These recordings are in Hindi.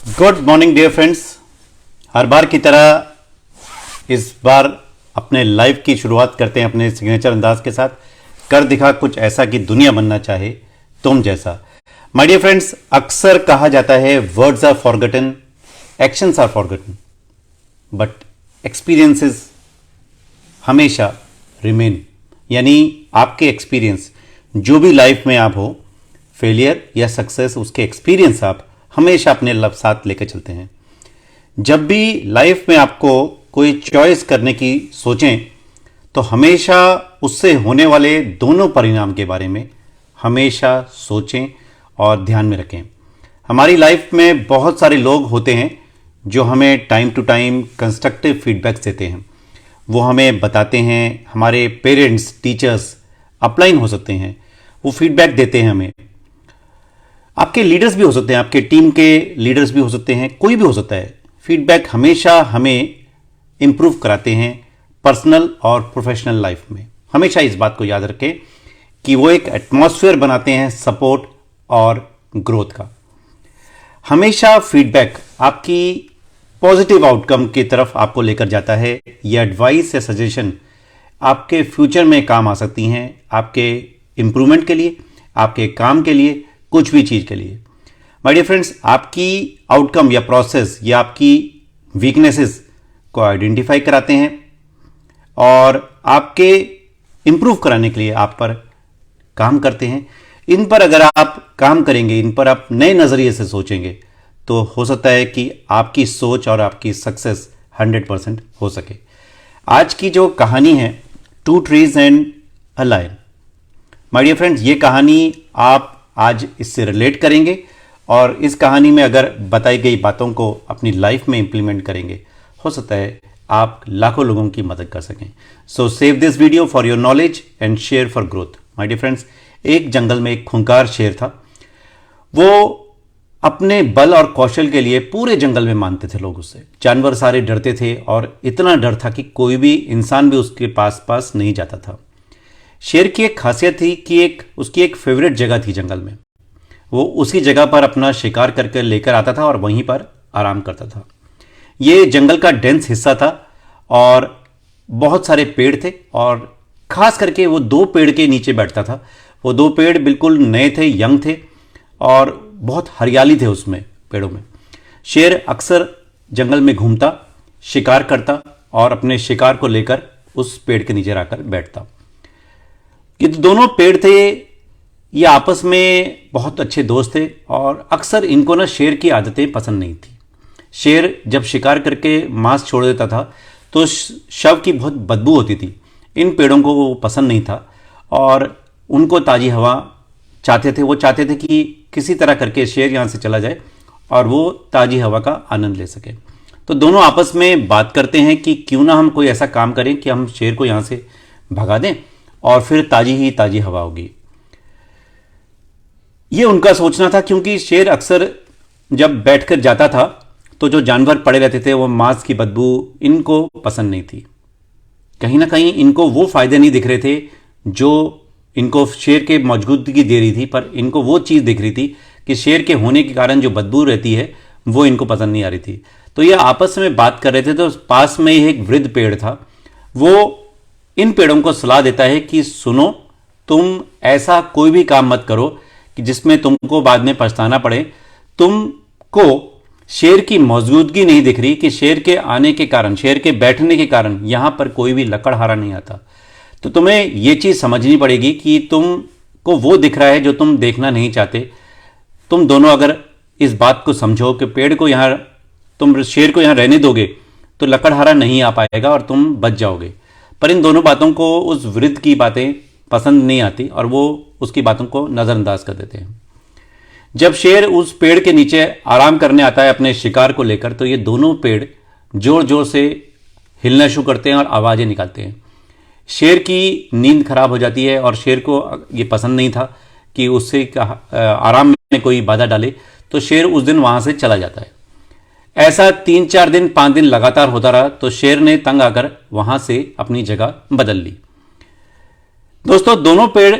Good morning dear friends. हर बार की तरह इस बार अपने लाइफ की शुरुआत करते हैं अपने सिग्नेचर अंदाज के साथ। कर दिखा कुछ ऐसा कि दुनिया बनना चाहे तुम जैसा। माय डियर फ्रेंड्स, अक्सर कहा जाता है words are forgotten, actions are forgotten, but experiences हमेशा रिमेन। यानी आपके एक्सपीरियंस जो भी लाइफ में आप हो, फेलियर या सक्सेस, उसके एक्सपीरियंस आप हमेशा अपने साथ लेकर चलते हैं। जब भी लाइफ में आपको कोई चॉइस करने की सोचें तो हमेशा उससे होने वाले दोनों परिणाम के बारे में हमेशा सोचें और ध्यान में रखें। हमारी लाइफ में बहुत सारे लोग होते हैं जो हमें time to time constructive feedbacks देते हैं। वो हमें बताते हैं, हमारे पेरेंट्स, टीचर्स, अपलाइन हो सकते हैं, वो फीडबैक देते हैं हमें। आपके लीडर्स भी हो सकते हैं, आपके टीम के लीडर्स भी हो सकते हैं, कोई भी हो सकता है। फीडबैक हमेशा हमें इंप्रूव कराते हैं पर्सनल और प्रोफेशनल लाइफ में। हमेशा इस बात को याद रखें कि वो एक एटमॉस्फेयर बनाते हैं सपोर्ट और ग्रोथ का। हमेशा फीडबैक आपकी पॉजिटिव आउटकम की तरफ आपको लेकर जाता है। ये एडवाइस या सजेशन आपके फ्यूचर में काम आ सकती हैं, आपके इंप्रूवमेंट के लिए, आपके काम के लिए, कुछ भी चीज के लिए। माय डियर फ्रेंड्स, आपकी आउटकम या प्रोसेस या आपकी वीकनेसेस को आइडेंटिफाई कराते हैं और आपके इंप्रूव कराने के लिए आप पर काम करते हैं। इन पर अगर आप काम करेंगे, इन पर आप नए नजरिए से सोचेंगे, तो हो सकता है कि आपकी सोच और आपकी सक्सेस 100% हो सके। आज की जो कहानी है, two trees and a lion, my dear friends, ये कहानी आप आज इससे रिलेट करेंगे और इस कहानी में अगर बताई गई बातों को अपनी लाइफ में इंप्लीमेंट करेंगे, हो सकता है आप लाखों लोगों की मदद कर सकें। So save this video for your knowledge and share for growth. My dear friends, एक जंगल में एक खूंखार शेर था। वो अपने बल और कौशल के लिए पूरे जंगल में मानते थे लोग उससे। जानवर सारे डरते थे और इतना डर था कि कोई भी इंसान भी उसके पास नहीं जाता था। शेर की एक खासियत थी कि उसकी एक फेवरेट जगह थी जंगल में। वो उसी जगह पर अपना शिकार करके लेकर आता था और वहीं पर आराम करता था। ये जंगल का डेंस हिस्सा था और बहुत सारे पेड़ थे और खास करके वो 2 पेड़ के नीचे बैठता था। वो 2 पेड़ बिल्कुल नए थे, यंग थे और बहुत हरियाली थे उसमें पेड़ों में। शेर अक्सर जंगल में घूमता, शिकार करता और अपने शिकार को लेकर उस पेड़ के नीचे आकर बैठता। ये दोनों पेड़ थे, ये आपस में बहुत अच्छे दोस्त थे और अक्सर इनको ना शेर की आदतें पसंद नहीं थी। शेर जब शिकार करके मांस छोड़ देता था तो शव की बहुत बदबू होती थी। इन पेड़ों को वो पसंद नहीं था और उनको ताज़ी हवा चाहते थे। वो चाहते थे कि किसी तरह करके शेर यहाँ से चला जाए और वो ताज़ी हवा का आनंद ले सके। तो दोनों आपस में बात करते हैं कि क्यों ना हम कोई ऐसा काम करें कि हम शेर को यहाँ से भगा दें और फिर ताज़ी हवा होगी। ये उनका सोचना था, क्योंकि शेर अक्सर जब बैठकर जाता था तो जो जानवर पड़े रहते थे, वो मांस की बदबू इनको पसंद नहीं थी। कहीं ना कहीं इनको वो फायदे नहीं दिख रहे थे जो इनको शेर के मौजूदगी दे रही थी, पर इनको वो चीज़ दिख रही थी कि शेर के होने के कारण जो बदबू रहती है वो इनको पसंद नहीं आ रही थी। तो ये आपस में बात कर रहे थे। तो पास में ही एक वृद्ध पेड़ था। वो इन पेड़ों को सलाह देता है कि सुनो, तुम ऐसा कोई भी काम मत करो कि जिसमें तुमको बाद में पछताना पड़े। तुमको शेर की मौजूदगी नहीं दिख रही कि शेर के आने के कारण, शेर के बैठने के कारण यहां पर कोई भी लकड़हारा नहीं आता। तो तुम्हें यह चीज समझनी पड़ेगी कि तुमको वो दिख रहा है जो तुम देखना नहीं चाहते। तुम दोनों अगर इस बात को समझो कि पेड़ को यहां, तुम शेर को यहां रहने दोगे तो लकड़हारा नहीं आ पाएगा और तुम बच जाओगे। पर इन दोनों बातों को उस वृद्ध की बातें पसंद नहीं आती और वो उसकी बातों को नज़रअंदाज कर देते हैं। जब शेर उस पेड़ के नीचे आराम करने आता है अपने शिकार को लेकर, तो ये दोनों पेड़ जोर जोर से हिलना शुरू करते हैं और आवाज़ें निकालते हैं। शेर की नींद खराब हो जाती है और शेर को ये पसंद नहीं था कि उससे आराम में कोई बाधा डाले, तो शेर उस दिन वहाँ से चला जाता है। ऐसा 3-4 दिन 5 दिन लगातार होता रहा तो शेर ने तंग आकर वहां से अपनी जगह बदल ली। दोस्तों, दोनों पेड़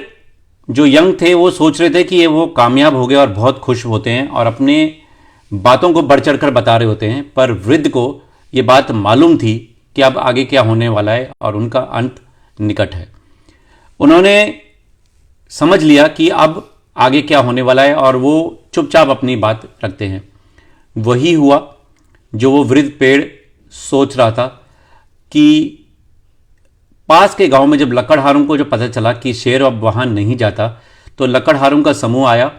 जो यंग थे वो सोच रहे थे कि ये वो कामयाब हो गए और बहुत खुश होते हैं और अपने बातों को बढ़ चढ़कर बता रहे होते हैं, पर वृद्ध को यह बात मालूम थी कि अब आगे क्या होने वाला है और उनका अंत निकट है। उन्होंने समझ लिया कि अब आगे क्या होने वाला है और वो चुपचाप अपनी बात रखते हैं। वही हुआ जो वो वृद्ध पेड़ सोच रहा था कि पास के गांव में जब लकड़हारों को जो पता चला कि शेर अब वहां नहीं जाता, तो लकड़हारों का समूह आया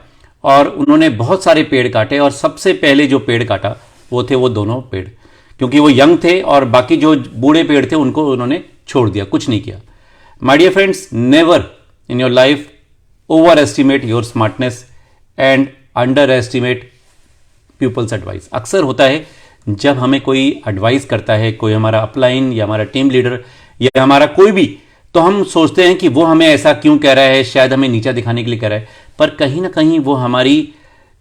और उन्होंने बहुत सारे पेड़ काटे और सबसे पहले जो पेड़ काटा वो थे वो दोनों पेड़, क्योंकि वो यंग थे और बाकी जो बूढ़े पेड़ थे उनको उन्होंने छोड़ दिया, कुछ नहीं किया। My dear friends, never in your life overestimate your smartness and underestimate people's advice. अक्सर होता है जब हमें कोई एडवाइस करता है, कोई हमारा अपलाइन या हमारा टीम लीडर या हमारा कोई भी, तो हम सोचते हैं कि वो हमें ऐसा क्यों कह रहा है, शायद हमें नीचा दिखाने के लिए कह रहा है, पर कहीं ना कहीं वो हमारी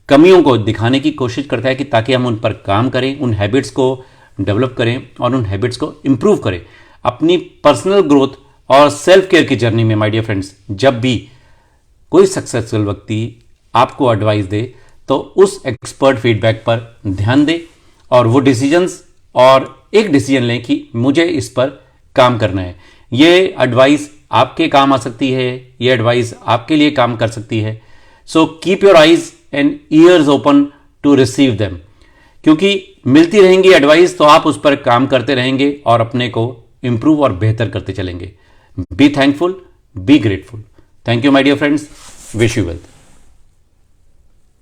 कमियों को दिखाने की कोशिश करता है कि ताकि हम उन पर काम करें, उन हैबिट्स को डेवलप करें और उन हैबिट्स को इंप्रूव करें अपनी पर्सनल ग्रोथ और सेल्फ केयर की जर्नी में। माय डियर फ्रेंड्स, जब भी कोई सक्सेसफुल व्यक्ति आपको एडवाइस दे तो उस एक्सपर्ट फीडबैक पर ध्यान दे और वो डिसीजंस और एक डिसीजन लें कि मुझे इस पर काम करना है। ये एडवाइस आपके काम आ सकती है, ये एडवाइस आपके लिए काम कर सकती है। So keep your eyes and ears open to receive them, क्योंकि मिलती रहेंगी एडवाइस तो आप उस पर काम करते रहेंगे और अपने को इंप्रूव और बेहतर करते चलेंगे। Be thankful, be grateful. Thank you my dear friends, wish you wealth.